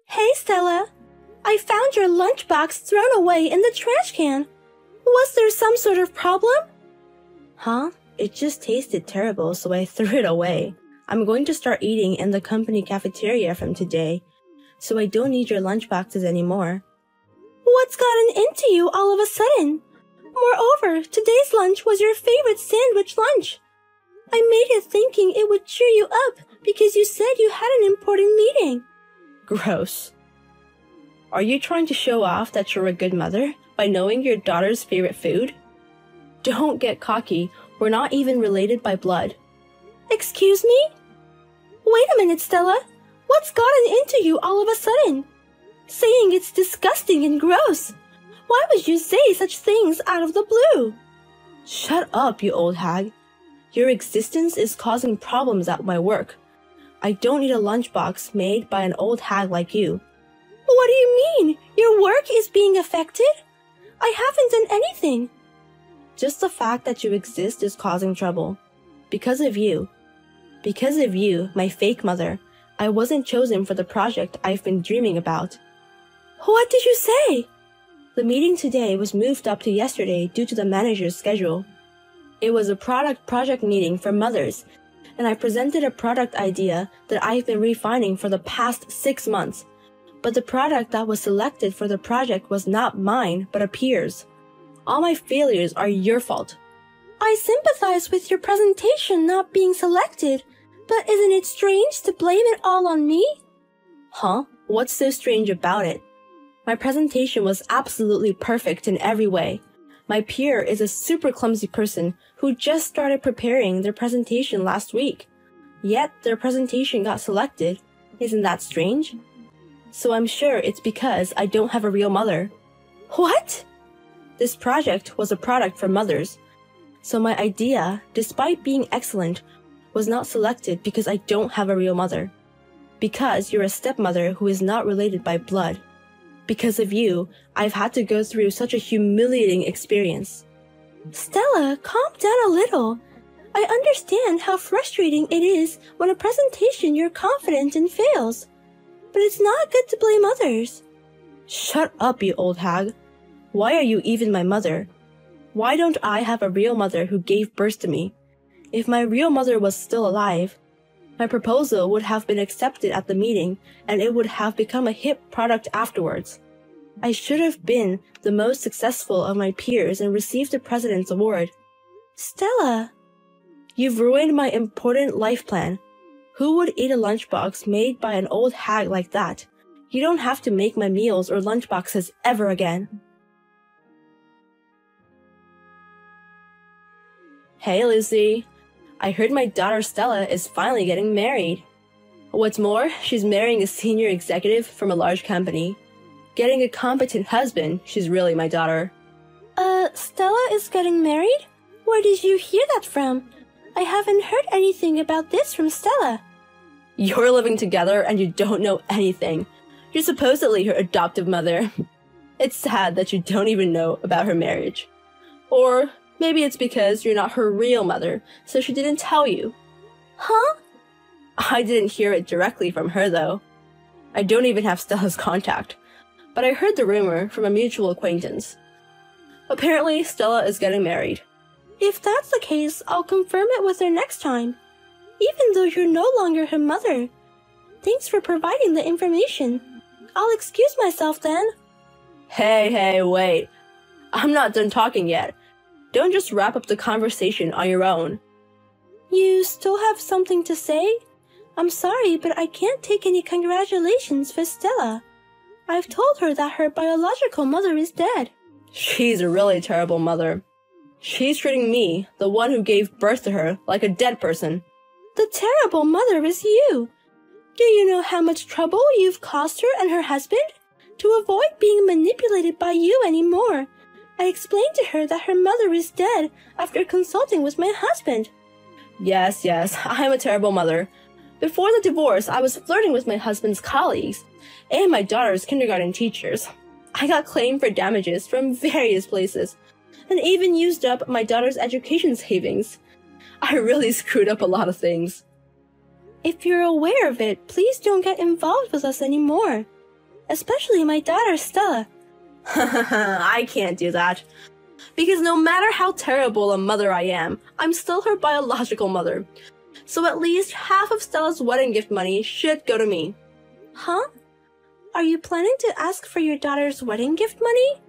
Hey, Stella. I found your lunchbox thrown away in the trash can. Was there some sort of problem? Huh? It just tasted terrible, so I threw it away. I'm going to start eating in the company cafeteria from today, so I don't need your lunchboxes anymore. What's gotten into you all of a sudden? Moreover, today's lunch was your favorite sandwich lunch. I made it thinking it would cheer you up because you said you had an important meeting. Gross. Are you trying to show off that you're a good mother by knowing your daughter's favorite food? Don't get cocky. We're not even related by blood. Excuse me? Wait a minute, Stella. What's gotten into you all of a sudden? Saying it's disgusting and gross. Why would you say such things out of the blue? Shut up, you old hag. Your existence is causing problems at my work. I don't need a lunchbox made by an old hag like you. What do you mean? Your work is being affected? I haven't done anything. Just the fact that you exist is causing trouble. Because of you. Because of you, my fake mother, I wasn't chosen for the project I've been dreaming about. What did you say? The meeting today was moved up to yesterday due to the manager's schedule. It was a project meeting for mothers, and I presented a product idea that I've been refining for the past 6 months. But the product that was selected for the project was not mine, but a peer's. All my failures are your fault. I sympathize with your presentation not being selected, but isn't it strange to blame it all on me? Huh? What's so strange about it? My presentation was absolutely perfect in every way. My peer is a super clumsy person who just started preparing their presentation last week. Yet their presentation got selected. Isn't that strange? So I'm sure it's because I don't have a real mother. What? This project was a product for mothers. So my idea, despite being excellent, was not selected because I don't have a real mother. Because you're a stepmother who is not related by blood. Because of you, I've had to go through such a humiliating experience. Stella, calm down a little. I understand how frustrating it is when a presentation you're confident in fails. But it's not good to blame others. Shut up, you old hag. Why are you even my mother? Why don't I have a real mother who gave birth to me? If my real mother was still alive, my proposal would have been accepted at the meeting and it would have become a hip product afterwards. I should have been the most successful of my peers and received the president's award. Stella, you've ruined my important life plan. Who would eat a lunchbox made by an old hag like that? You don't have to make my meals or lunchboxes ever again. Hey, Lucy. I heard my daughter Stella is finally getting married. What's more, she's marrying a senior executive from a large company. Getting a competent husband, she's really my daughter. Stella is getting married? Where did you hear that from? I haven't heard anything about this from Stella. You're living together and you don't know anything. You're supposedly her adoptive mother. It's sad that you don't even know about her marriage. Or maybe it's because you're not her real mother, so she didn't tell you. Huh? I didn't hear it directly from her, though. I don't even have Stella's contact, but I heard the rumor from a mutual acquaintance. Apparently, Stella is getting married. If that's the case, I'll confirm it with her next time, even though you're no longer her mother. Thanks for providing the information. I'll excuse myself then. Hey, wait. I'm not done talking yet. Don't just wrap up the conversation on your own. You still have something to say? I'm sorry, but I can't take any congratulations for Stella. I've told her that her biological mother is dead. She's a really terrible mother. She's treating me, the one who gave birth to her, like a dead person. The terrible mother is you. Do you know how much trouble you've caused her and her husband? To avoid being manipulated by you anymore, I explained to her that her mother is dead after consulting with my husband. Yes, I'm a terrible mother. Before the divorce, I was flirting with my husband's colleagues and my daughter's kindergarten teachers. I got claimed for damages from various places and even used up my daughter's education savings. I really screwed up a lot of things. If you're aware of it, please don't get involved with us anymore. especially my daughter Stella. I can't do that. Because no matter how terrible a mother I am, I'm still her biological mother. So at least half of Stella's wedding gift money should go to me. Huh? Are you planning to ask for your daughter's wedding gift money?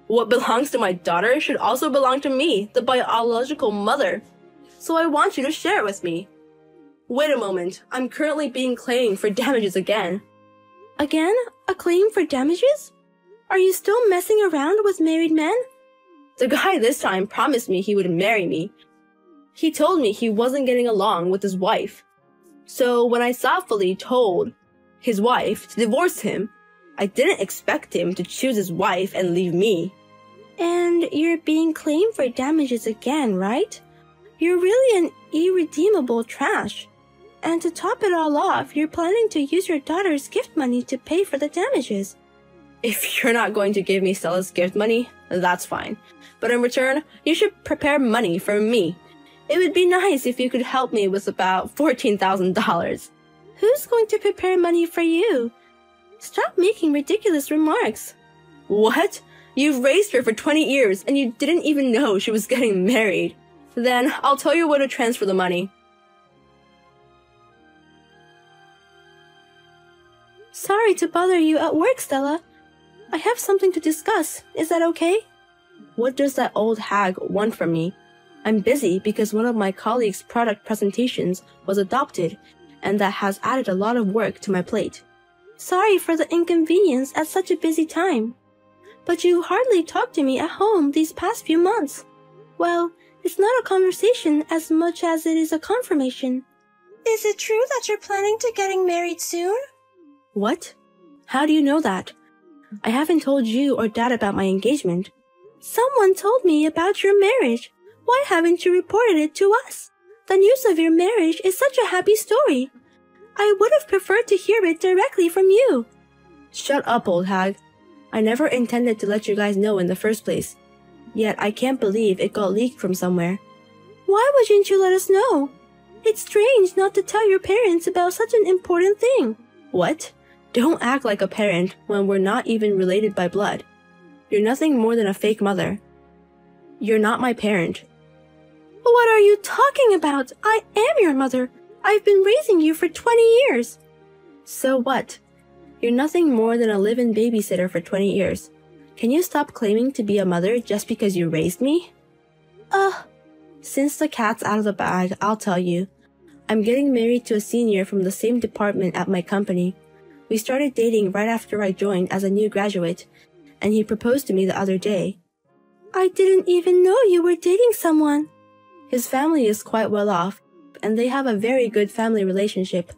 What belongs to my daughter should also belong to me, the biological mother. So I want you to share it with me. Wait a moment, I'm currently being claimed for damages again. Again? A claim for damages? Are you still messing around with married men? The guy this time promised me he would marry me. He told me he wasn't getting along with his wife. So when I thoughtfully told his wife to divorce him, I didn't expect him to choose his wife and leave me. And you're being claimed for damages again, right? You're really an irredeemable trash. And to top it all off, you're planning to use your daughter's gift money to pay for the damages. If you're not going to give me Stella's gift money, that's fine. But in return, you should prepare money for me. It would be nice if you could help me with about $14,000. Who's going to prepare money for you? Stop making ridiculous remarks. What? You've raised her for 20 years and you didn't even know she was getting married. Then I'll tell you where to transfer the money. Sorry to bother you at work, Stella. I have something to discuss. Is that okay? What does that old hag want from me? I'm busy because one of my colleagues' product presentations was adopted, and that has added a lot of work to my plate. Sorry for the inconvenience at such a busy time. But you hardly talked to me at home these past few months. Well, it's not a conversation as much as it is a confirmation. Is it true that you're planning to getting married soon? What? How do you know that? I haven't told you or Dad about my engagement. Someone told me about your marriage. Why haven't you reported it to us? The news of your marriage is such a happy story. I would have preferred to hear it directly from you. Shut up, old hag. I never intended to let you guys know in the first place. Yet I can't believe it got leaked from somewhere. Why wouldn't you let us know? It's strange not to tell your parents about such an important thing. What? Don't act like a parent when we're not even related by blood. You're nothing more than a fake mother. You're not my parent. What are you talking about? I am your mother. I've been raising you for 20 years. So what? You're nothing more than a live-in babysitter for 20 years. Can you stop claiming to be a mother just because you raised me? Since the cat's out of the bag, I'll tell you. I'm getting married to a senior from the same department at my company. We started dating right after I joined as a new graduate, and he proposed to me the other day. I didn't even know you were dating someone. His family is quite well off, and they have a very good family relationship.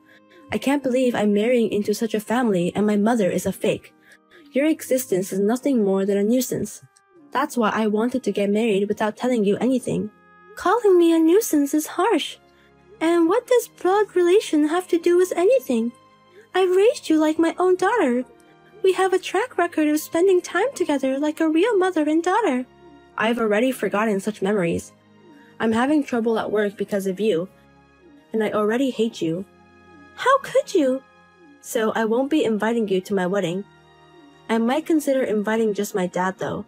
I can't believe I'm marrying into such a family and my mother is a fake. Your existence is nothing more than a nuisance. That's why I wanted to get married without telling you anything. Calling me a nuisance is harsh. And what does blood relation have to do with anything? I've raised you like my own daughter. We have a track record of spending time together like a real mother and daughter. I've already forgotten such memories. I'm having trouble at work because of you, and I already hate you. How could you? So I won't be inviting you to my wedding. I might consider inviting just my dad though,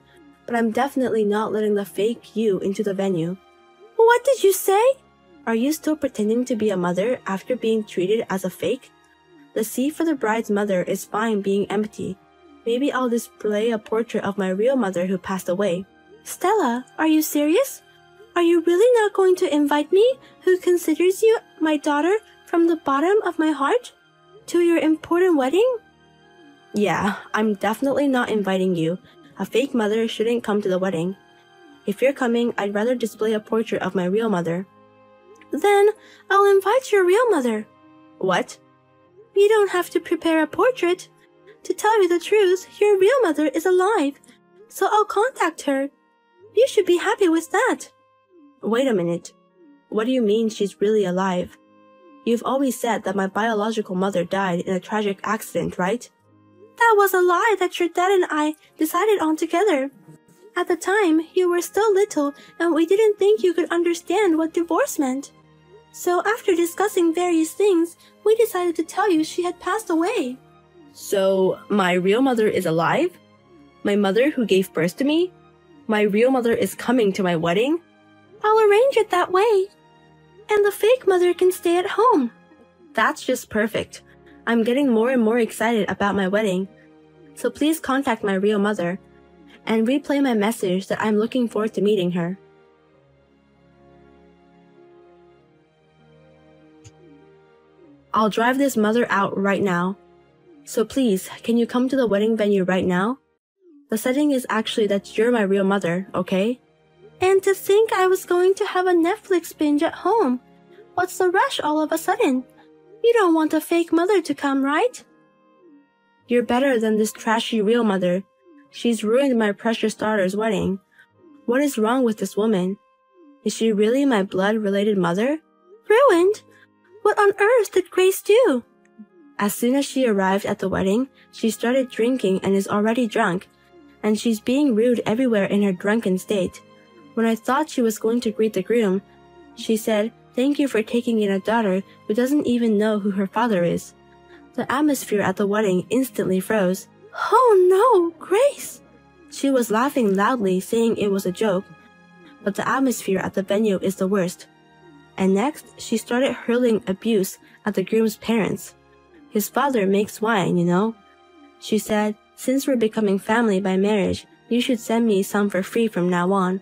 but I'm definitely not letting the fake you into the venue. What did you say? Are you still pretending to be a mother after being treated as a fake? The seat for the bride's mother is fine being empty. Maybe I'll display a portrait of my real mother who passed away. Stella, are you serious? Are you really not going to invite me, who considers you my daughter from the bottom of my heart, to your important wedding? Yeah, I'm definitely not inviting you. A fake mother shouldn't come to the wedding. If you're coming, I'd rather display a portrait of my real mother. Then I'll invite your real mother. What? You don't have to prepare a portrait. To tell you the truth, your real mother is alive, so I'll contact her. You should be happy with that. Wait a minute. What do you mean she's really alive? You've always said that my biological mother died in a tragic accident, right? That was a lie that your dad and I decided on together. At the time, you were still little and we didn't think you could understand what divorce meant. So after discussing various things, we decided to tell you she had passed away. So, my real mother is alive? My mother who gave birth to me? My real mother is coming to my wedding? I'll arrange it that way. And the fake mother can stay at home. That's just perfect. I'm getting more and more excited about my wedding. So please contact my real mother and replay my message that I'm looking forward to meeting her. I'll drive this mother out right now. So please, can you come to the wedding venue right now? The setting is actually that you're my real mother, okay? And to think I was going to have a Netflix binge at home. What's the rush all of a sudden? You don't want a fake mother to come, right? You're better than this trashy real mother. She's ruined my precious daughter's wedding. What is wrong with this woman? Is she really my blood-related mother? Ruined? What on earth did Grace do? As soon as she arrived at the wedding, she started drinking and is already drunk, and she's being rude everywhere in her drunken state. When I thought she was going to greet the groom, she said, "Thank you for taking in a daughter who doesn't even know who her father is." The atmosphere at the wedding instantly froze. Oh no, Grace! She was laughing loudly, saying it was a joke, but the atmosphere at the venue is the worst. And next, she started hurling abuse at the groom's parents. His father makes wine, you know. She said, "Since we're becoming family by marriage, you should send me some for free from now on,"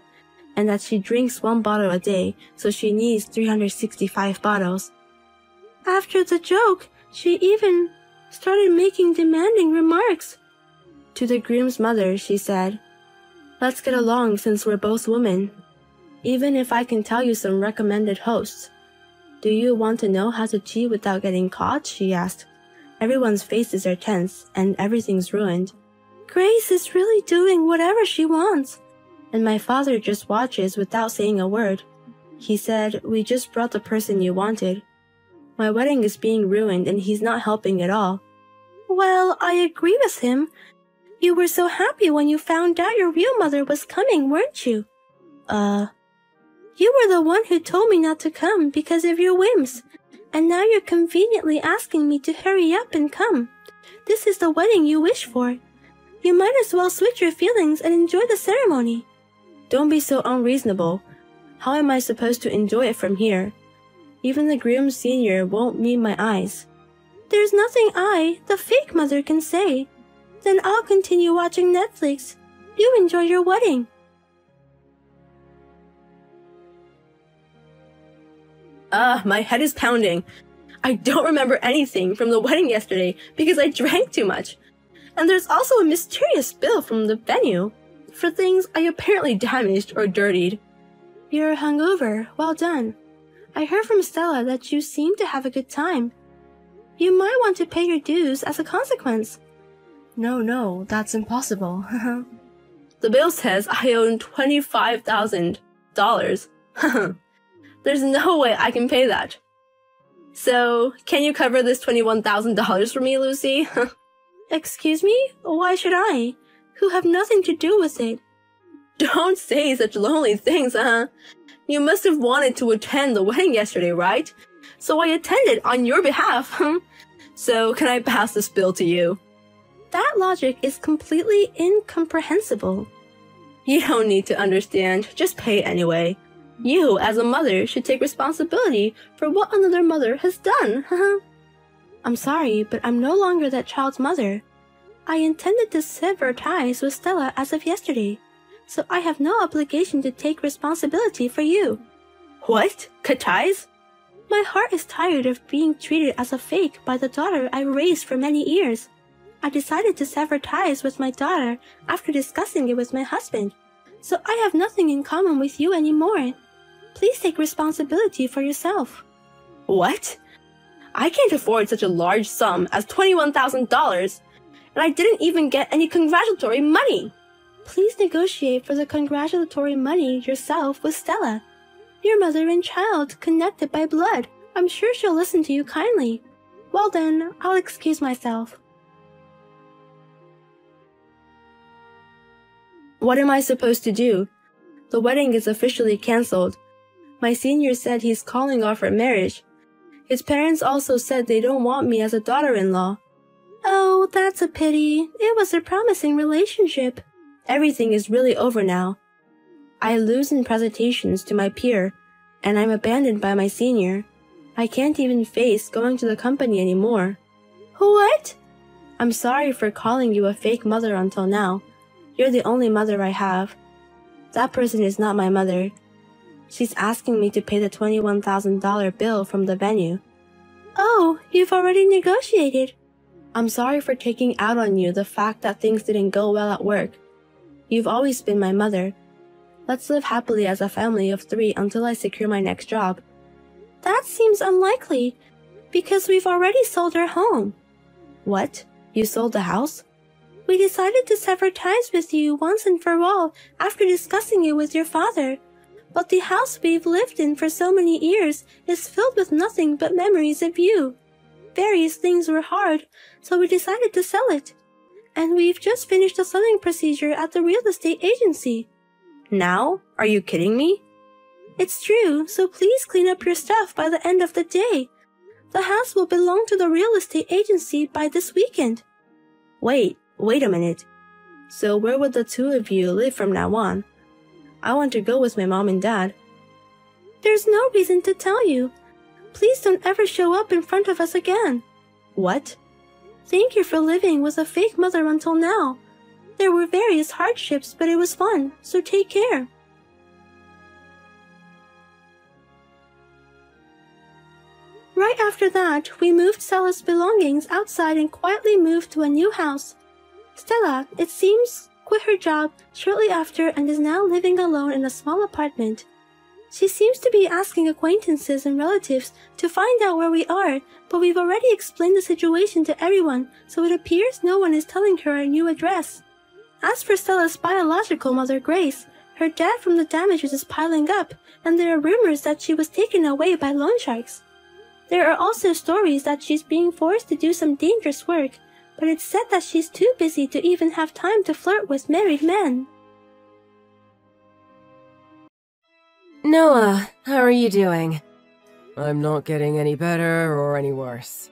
and that she drinks 1 bottle a day, so she needs 365 bottles. After the joke, she even started making demanding remarks. To the groom's mother, she said, "Let's get along since we're both women. Even if I can tell you some recommended hosts." "Do you want to know how to cheat without getting caught?" she asked. Everyone's faces are tense, and everything's ruined. Grace is really doing whatever she wants. And my father just watches without saying a word. He said, "We just brought the person you wanted." My wedding is being ruined and he's not helping at all. Well, I agree with him. You were so happy when you found out your real mother was coming, weren't you? You were the one who told me not to come because of your whims. And now you're conveniently asking me to hurry up and come. This is the wedding you wish for. You might as well switch your feelings and enjoy the ceremony. Don't be so unreasonable. How am I supposed to enjoy it from here? Even the groom senior won't meet my eyes. There's nothing I, the fake mother, can say. Then I'll continue watching Netflix. You enjoy your wedding. My head is pounding. I don't remember anything from the wedding yesterday because I drank too much. And there's also a mysterious bill from the venue for things I apparently damaged or dirtied. You're hungover. Well done. I heard from Stella that you seem to have a good time. You might want to pay your dues as a consequence. No, that's impossible. The bill says I owe $25,000. There's no way I can pay that. So, can you cover this $21,000 for me, Lucy? Excuse me? Why should I? Who have nothing to do with it? Don't say such lonely things, You must have wanted to attend the wedding yesterday, right? So I attended on your behalf. So can I pass this bill to you? That logic is completely incomprehensible. You don't need to understand, just pay anyway. You, as a mother, should take responsibility for what another mother has done. I'm sorry, but I'm no longer that child's mother. I intended to sever ties with Stella as of yesterday, so I have no obligation to take responsibility for you. What? Cut ties? My heart is tired of being treated as a fake by the daughter I raised for many years. I decided to sever ties with my daughter after discussing it with my husband, so I have nothing in common with you anymore. Please take responsibility for yourself. What? I can't afford such a large sum as $21,000, and I didn't even get any congratulatory money. Please negotiate for the congratulatory money yourself with Stella. Your mother and child connected by blood. I'm sure she'll listen to you kindly. Well then, I'll excuse myself. What am I supposed to do? The wedding is officially cancelled. My senior said he's calling off our marriage. His parents also said they don't want me as a daughter-in-law. Oh, that's a pity. It was a promising relationship. Everything is really over now. I lose in presentations to my peer, and I'm abandoned by my senior. I can't even face going to the company anymore. What? I'm sorry for calling you a fake mother until now. You're the only mother I have. That person is not my mother. She's asking me to pay the $21,000 bill from the venue. Oh, you've already negotiated. I'm sorry for taking out on you the fact that things didn't go well at work. You've always been my mother. Let's live happily as a family of 3 until I secure my next job. That seems unlikely, because we've already sold our home. What? You sold the house? We decided to sever ties with you once and for all after discussing it with your father. But the house we've lived in for so many years is filled with nothing but memories of you. Various things were hard, so we decided to sell it. And we've just finished the selling procedure at the real estate agency. Now? Are you kidding me? It's true, so please clean up your stuff by the end of the day. The house will belong to the real estate agency by this weekend. Wait a minute. So where would the 2 of you live from now on? I want to go with my mom and dad. There's no reason to tell you. Please don't ever show up in front of us again. What? Thank you for living with a fake mother until now. There were various hardships, but it was fun, so take care. Right after that, we moved Stella's belongings outside and quietly moved to a new house. Stella, it seems, quit her job shortly after and is now living alone in a small apartment. She seems to be asking acquaintances and relatives to find out where we are, but we've already explained the situation to everyone, so it appears no one is telling her our new address. As for Stella's biological mother, Grace, her debt from the damages is piling up, and there are rumors that she was taken away by loan sharks. There are also stories that she's being forced to do some dangerous work, but it's said that she's too busy to even have time to flirt with married men. Noah, how are you doing? I'm not getting any better or any worse.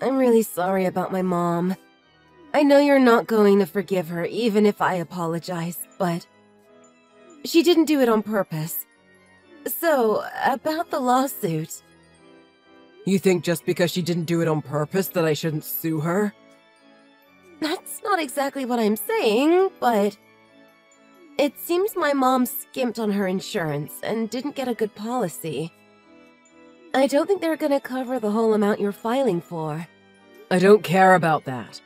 I'm really sorry about my mom. I know you're not going to forgive her even if I apologize, but she didn't do it on purpose. So, about the lawsuit. You think just because she didn't do it on purpose that I shouldn't sue her? That's not exactly what I'm saying, but it seems my mom skimped on her insurance and didn't get a good policy. I don't think they're gonna cover the whole amount you're filing for. I don't care about that.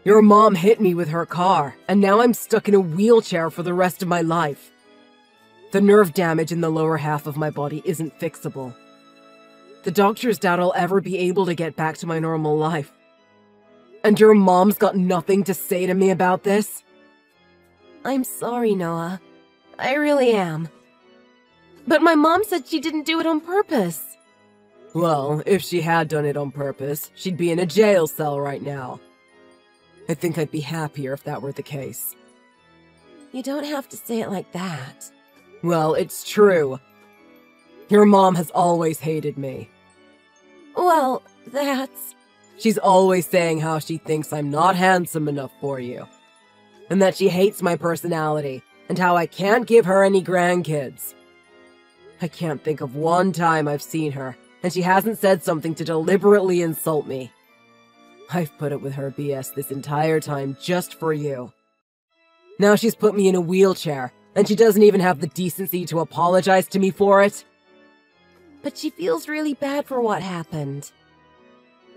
Your mom hit me with her car, and now I'm stuck in a wheelchair for the rest of my life. The nerve damage in the lower half of my body isn't fixable. The doctors doubt I'll ever be able to get back to my normal life. And your mom's got nothing to say to me about this? I'm sorry, Noah. I really am. But my mom said she didn't do it on purpose. Well, if she had done it on purpose, she'd be in a jail cell right now. I think I'd be happier if that were the case. You don't have to say it like that. Well, it's true. Your mom has always hated me. Well, that's... She's always saying how she thinks I'm not handsome enough for you. And that she hates my personality, and how I can't give her any grandkids. I can't think of one time I've seen her, and she hasn't said something to deliberately insult me. I've put up with her BS this entire time just for you. Now she's put me in a wheelchair, and she doesn't even have the decency to apologize to me for it. But she feels really bad for what happened.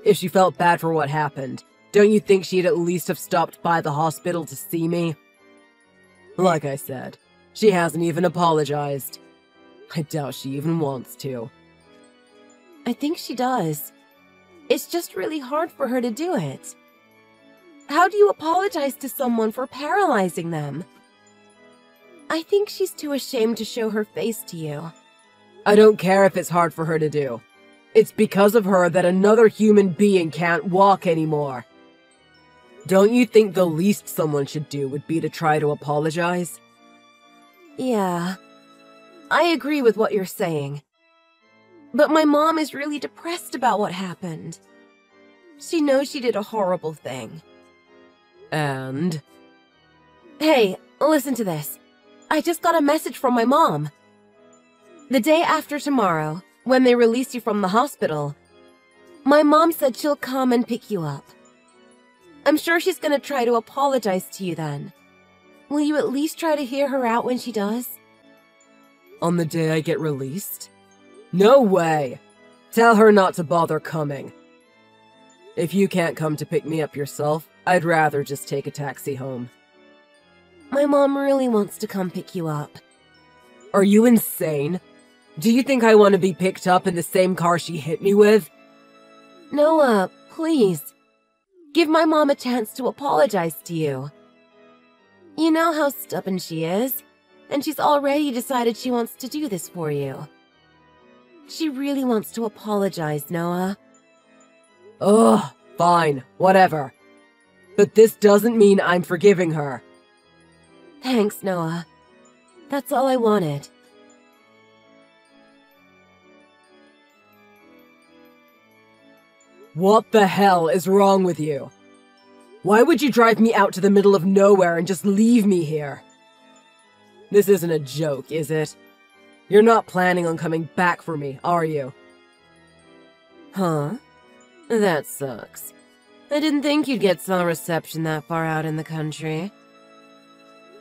If she felt bad for what happened, don't you think she'd at least have stopped by the hospital to see me? Like I said, she hasn't even apologized. I doubt she even wants to. I think she does. It's just really hard for her to do it. How do you apologize to someone for paralyzing them? I think she's too ashamed to show her face to you. I don't care if it's hard for her to do. It's because of her that another human being can't walk anymore. Don't you think the least someone should do would be to try to apologize? Yeah, I agree with what you're saying. But my mom is really depressed about what happened. She knows she did a horrible thing. And? Hey, listen to this. I just got a message from my mom. The day after tomorrow, when they release you from the hospital, my mom said she'll come and pick you up. I'm sure she's gonna try to apologize to you then. Will you at least try to hear her out when she does? On the day I get released? No way! Tell her not to bother coming. If you can't come to pick me up yourself, I'd rather just take a taxi home. My mom really wants to come pick you up. Are you insane? Do you think I want to be picked up in the same car she hit me with? Noah, please. Give my mom a chance to apologize to you. You know how stubborn she is, and she's already decided she wants to do this for you. She really wants to apologize, Noah. Ugh, fine, whatever. But this doesn't mean I'm forgiving her. Thanks, Noah. That's all I wanted. What the hell is wrong with you? Why would you drive me out to the middle of nowhere and just leave me here? This isn't a joke, is it? You're not planning on coming back for me, are you? Huh? That sucks. I didn't think you'd get some reception that far out in the country.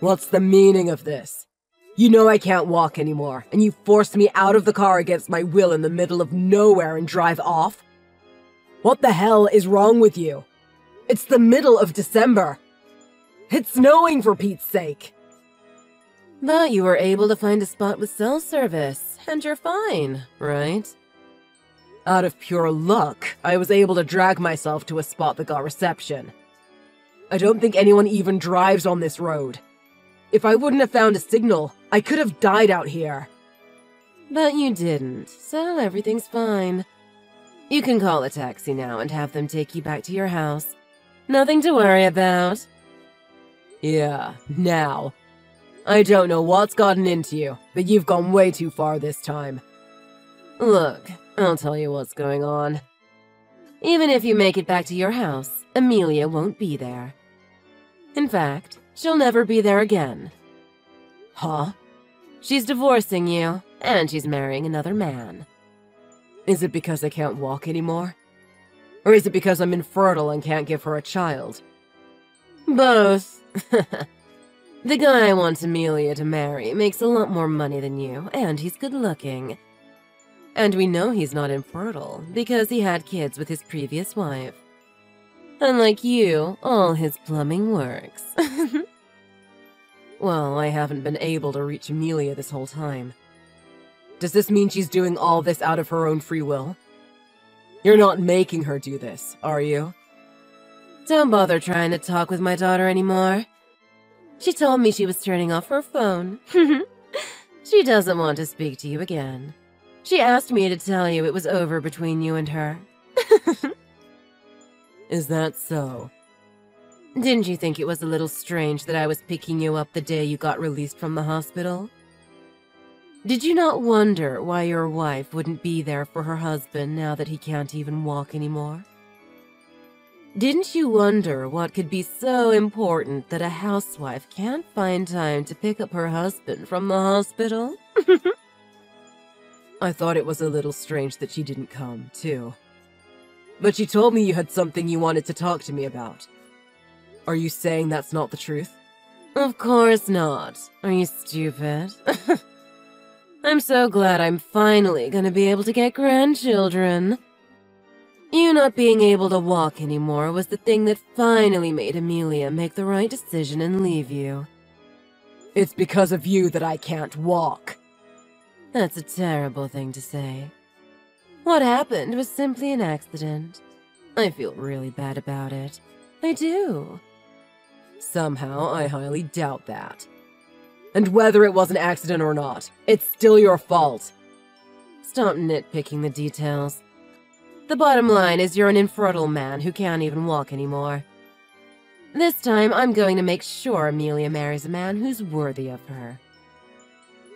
What's the meaning of this? You know I can't walk anymore, and you forced me out of the car against my will in the middle of nowhere and drive off? What the hell is wrong with you? It's the middle of December. It's snowing, for Pete's sake. But you were able to find a spot with cell service, and you're fine, right? Out of pure luck, I was able to drag myself to a spot that got reception. I don't think anyone even drives on this road. If I wouldn't have found a signal, I could have died out here. But you didn't, so everything's fine. You can call a taxi now and have them take you back to your house. Nothing to worry about. Yeah, now. I don't know what's gotten into you, but you've gone way too far this time. Look, I'll tell you what's going on. Even if you make it back to your house, Amelia won't be there. In fact, she'll never be there again. Huh? She's divorcing you, and she's marrying another man. Is it because I can't walk anymore? Or is it because I'm infertile and can't give her a child? Both. The guy I want Amelia to marry makes a lot more money than you, and he's good looking. And we know he's not infertile, because he had kids with his previous wife. Unlike you, all his plumbing works. Well, I haven't been able to reach Amelia this whole time. Does this mean she's doing all this out of her own free will? You're not making her do this, are you? Don't bother trying to talk with my daughter anymore. She told me she was turning off her phone. She doesn't want to speak to you again. She asked me to tell you it was over between you and her. Is that so? Didn't you think it was a little strange that I was picking you up the day you got released from the hospital? Did you not wonder why your wife wouldn't be there for her husband now that he can't even walk anymore? Didn't you wonder what could be so important that a housewife can't find time to pick up her husband from the hospital? I thought it was a little strange that she didn't come, too. But you told me you had something you wanted to talk to me about. Are you saying that's not the truth? Of course not. Are you stupid? I'm so glad I'm finally gonna be able to get grandchildren. You not being able to walk anymore was the thing that finally made Amelia make the right decision and leave you. It's because of you that I can't walk. That's a terrible thing to say. What happened was simply an accident. I feel really bad about it. I do. Somehow, I highly doubt that. And whether it was an accident or not, it's still your fault. Stop nitpicking the details. The bottom line is you're an infertile man who can't even walk anymore. This time, I'm going to make sure Amelia marries a man who's worthy of her.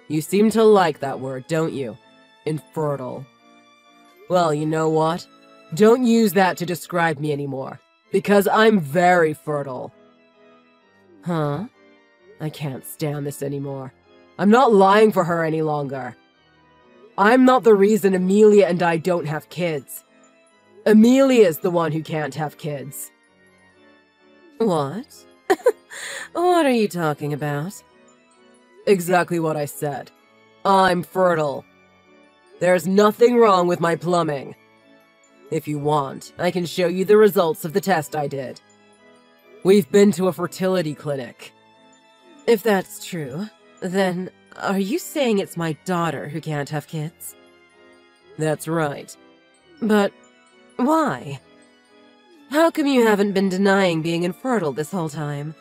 You seem to like that word, don't you? Infertile. Well, you know what? Don't use that to describe me anymore, because I'm very fertile. Huh? I can't stand this anymore. I'm not lying for her any longer. I'm not the reason Amelia and I don't have kids. Amelia's the one who can't have kids. What? What are you talking about? Exactly what I said. I'm fertile. There's nothing wrong with my plumbing. If you want, I can show you the results of the test I did. We've been to a fertility clinic. If that's true, then are you saying it's my daughter who can't have kids? That's right. But why? How come you haven't been denying being infertile this whole time?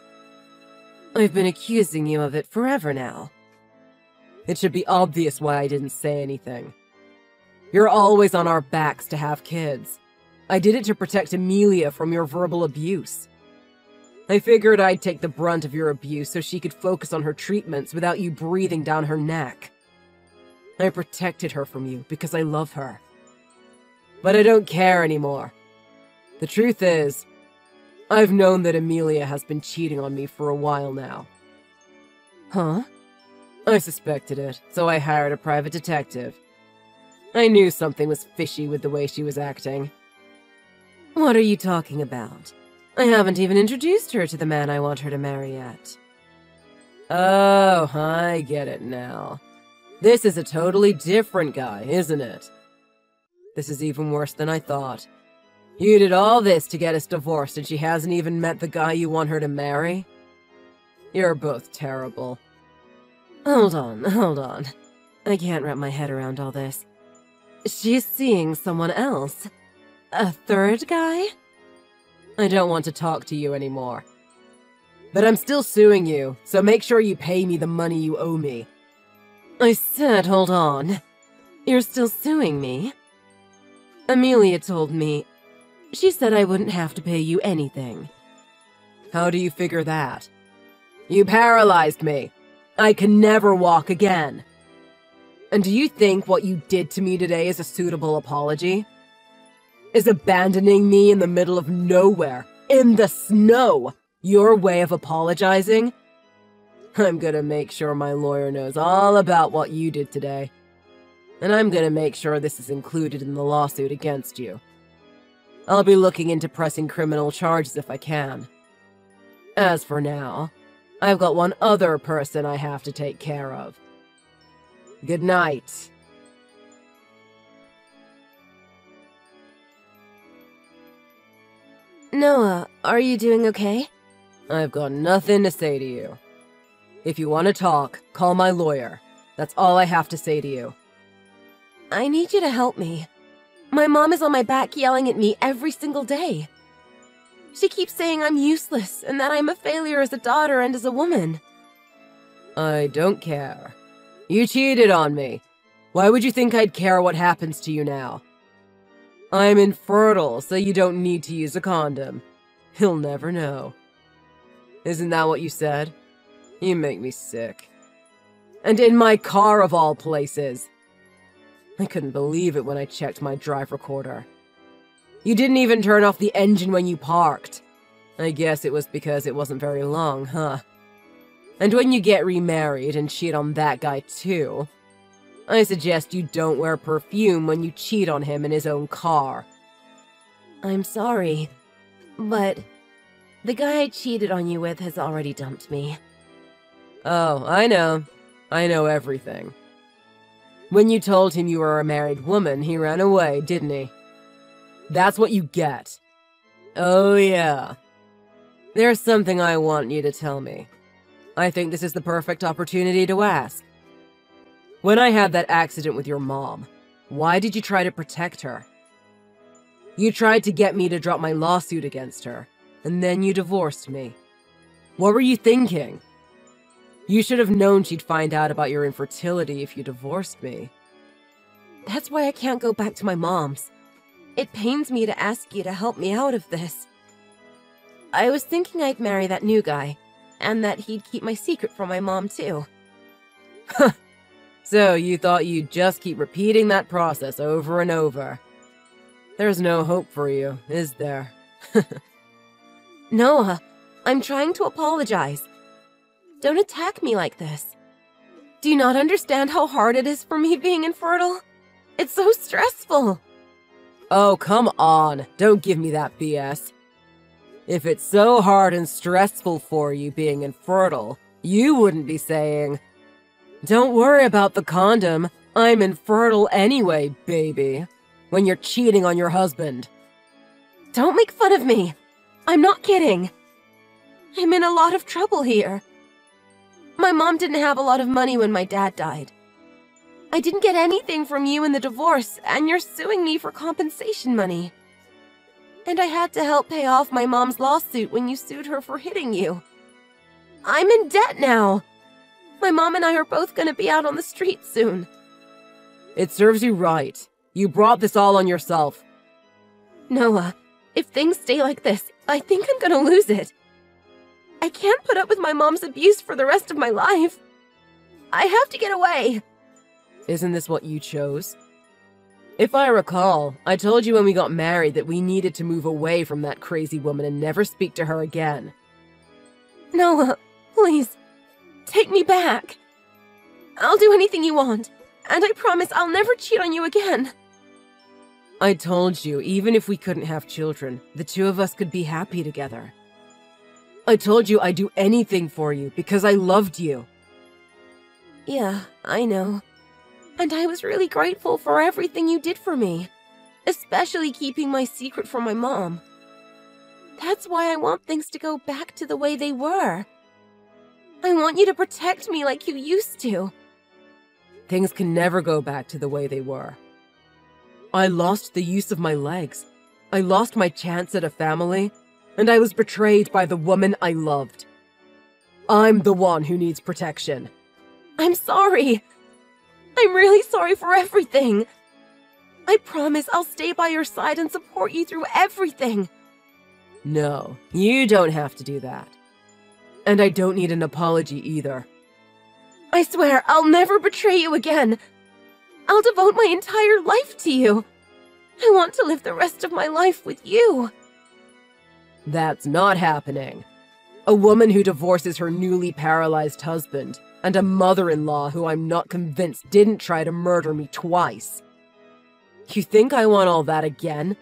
I've been accusing you of it forever now. It should be obvious why I didn't say anything. You're always on our backs to have kids. I did it to protect Amelia from your verbal abuse. I figured I'd take the brunt of your abuse so she could focus on her treatments without you breathing down her neck. I protected her from you because I love her. But I don't care anymore. The truth is, I've known that Amelia has been cheating on me for a while now. Huh? I suspected it, so I hired a private detective. I knew something was fishy with the way she was acting. What are you talking about? I haven't even introduced her to the man I want her to marry yet. Oh, I get it now. This is a totally different guy, isn't it? This is even worse than I thought. You did all this to get us divorced and she hasn't even met the guy you want her to marry? You're both terrible. Hold on. I can't wrap my head around all this. She's seeing someone else? A third guy? I don't want to talk to you anymore. But I'm still suing you, so make sure you pay me the money you owe me. I said hold on. You're still suing me? Amelia told me. She said I wouldn't have to pay you anything. How do you figure that? You paralyzed me. I can never walk again. And do you think what you did to me today is a suitable apology? Is abandoning me in the middle of nowhere, in the snow, your way of apologizing? I'm gonna make sure my lawyer knows all about what you did today. And I'm gonna make sure this is included in the lawsuit against you. I'll be looking into pressing criminal charges if I can. As for now, I've got one other person I have to take care of. Good night. Noah, are you doing okay? I've got nothing to say to you. If you want to talk, call my lawyer. That's all I have to say to you. I need you to help me. My mom is on my back yelling at me every single day. She keeps saying I'm useless and that I'm a failure as a daughter and as a woman. I don't care. You cheated on me. Why would you think I'd care what happens to you now? I'm infertile, so you don't need to use a condom. He'll never know. Isn't that what you said? You make me sick. And in my car of all places. I couldn't believe it when I checked my drive recorder. You didn't even turn off the engine when you parked. I guess it was because it wasn't very long, huh? And when you get remarried and cheat on that guy too, I suggest you don't wear perfume when you cheat on him in his own car. I'm sorry, but the guy I cheated on you with has already dumped me. Oh, I know. I know everything. When you told him you were a married woman, he ran away, didn't he? That's what you get. Oh, yeah. There's something I want you to tell me. I think this is the perfect opportunity to ask. When I had that accident with your mom, why did you try to protect her? You tried to get me to drop my lawsuit against her, and then you divorced me. What were you thinking? You should have known she'd find out about your infertility if you divorced me. That's why I can't go back to my mom's. It pains me to ask you to help me out of this. I was thinking I'd marry that new guy, and that he'd keep my secret from my mom too. So you thought you'd just keep repeating that process over and over. There's no hope for you, is there? Noah, I'm trying to apologize. Don't attack me like this. Do you not understand how hard it is for me being infertile? It's so stressful. Oh, come on. Don't give me that BS. If it's so hard and stressful for you being infertile, you wouldn't be saying, "Don't worry about the condom. I'm infertile anyway, baby," when you're cheating on your husband. Don't make fun of me. I'm not kidding. I'm in a lot of trouble here. My mom didn't have a lot of money when my dad died. I didn't get anything from you in the divorce, and you're suing me for compensation money. And I had to help pay off my mom's lawsuit when you sued her for hitting you. I'm in debt now. My mom and I are both gonna be out on the street soon. It serves you right. You brought this all on yourself. Noah, if things stay like this, I think I'm gonna lose it. I can't put up with my mom's abuse for the rest of my life. I have to get away. Isn't this what you chose? If I recall, I told you when we got married that we needed to move away from that crazy woman and never speak to her again. Noah, please, take me back. I'll do anything you want, and I promise I'll never cheat on you again. I told you, even if we couldn't have children, the two of us could be happy together. I told you I'd do anything for you because I loved you. Yeah, I know. And I was really grateful for everything you did for me, especially keeping my secret from my mom. That's why I want things to go back to the way they were. I want you to protect me like you used to. Things can never go back to the way they were. I lost the use of my legs. I lost my chance at a family, and I was betrayed by the woman I loved. I'm the one who needs protection. I'm sorry. I'm really sorry for everything. I promise I'll stay by your side and support you through everything. No, you don't have to do that. And I don't need an apology either. I swear I'll never betray you again. I'll devote my entire life to you. I want to live the rest of my life with you. That's not happening. A woman who divorces her newly paralyzed husband, and a mother-in-law who I'm not convinced didn't try to murder me twice. You think I want all that again?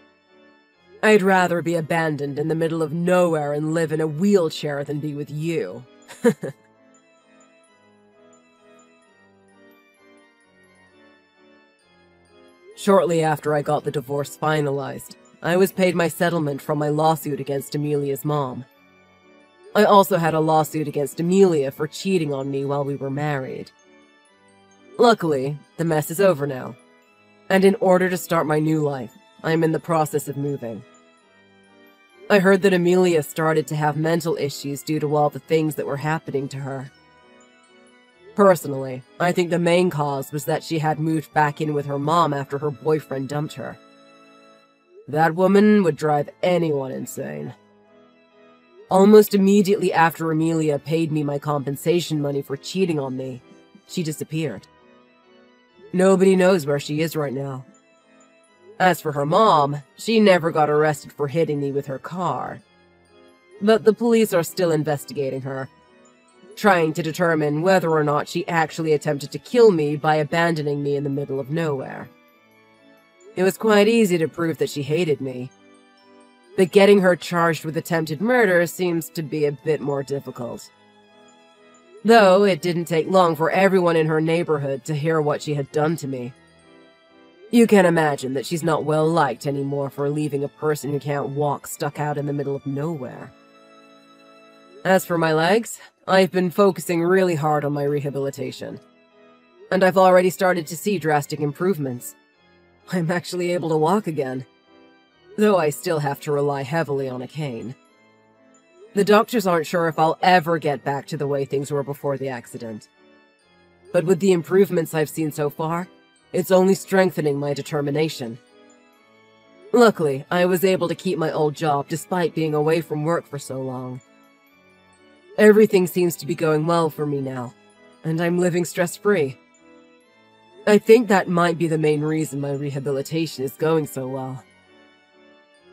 I'd rather be abandoned in the middle of nowhere and live in a wheelchair than be with you. Shortly after I got the divorce finalized, I was paid my settlement from my lawsuit against Amelia's mom. I also had a lawsuit against Amelia for cheating on me while we were married. Luckily, the mess is over now, and in order to start my new life, I am in the process of moving. I heard that Amelia started to have mental issues due to all the things that were happening to her. Personally, I think the main cause was that she had moved back in with her mom after her boyfriend dumped her. That woman would drive anyone insane. Almost immediately after Amelia paid me my compensation money for cheating on me, she disappeared. Nobody knows where she is right now. As for her mom, she never got arrested for hitting me with her car. But the police are still investigating her, trying to determine whether or not she actually attempted to kill me by abandoning me in the middle of nowhere. It was quite easy to prove that she hated me, but getting her charged with attempted murder seems to be a bit more difficult. Though it didn't take long for everyone in her neighborhood to hear what she had done to me. You can imagine that she's not well liked anymore for leaving a person who can't walk stuck out in the middle of nowhere. As for my legs, I've been focusing really hard on my rehabilitation. And I've already started to see drastic improvements. I'm actually able to walk again, though I still have to rely heavily on a cane. The doctors aren't sure if I'll ever get back to the way things were before the accident. But with the improvements I've seen so far, it's only strengthening my determination. Luckily, I was able to keep my old job despite being away from work for so long. Everything seems to be going well for me now, and I'm living stress-free. I think that might be the main reason my rehabilitation is going so well.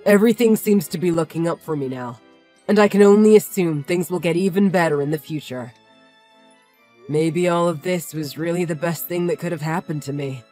Everything seems to be looking up for me now, and I can only assume things will get even better in the future. Maybe all of this was really the best thing that could have happened to me.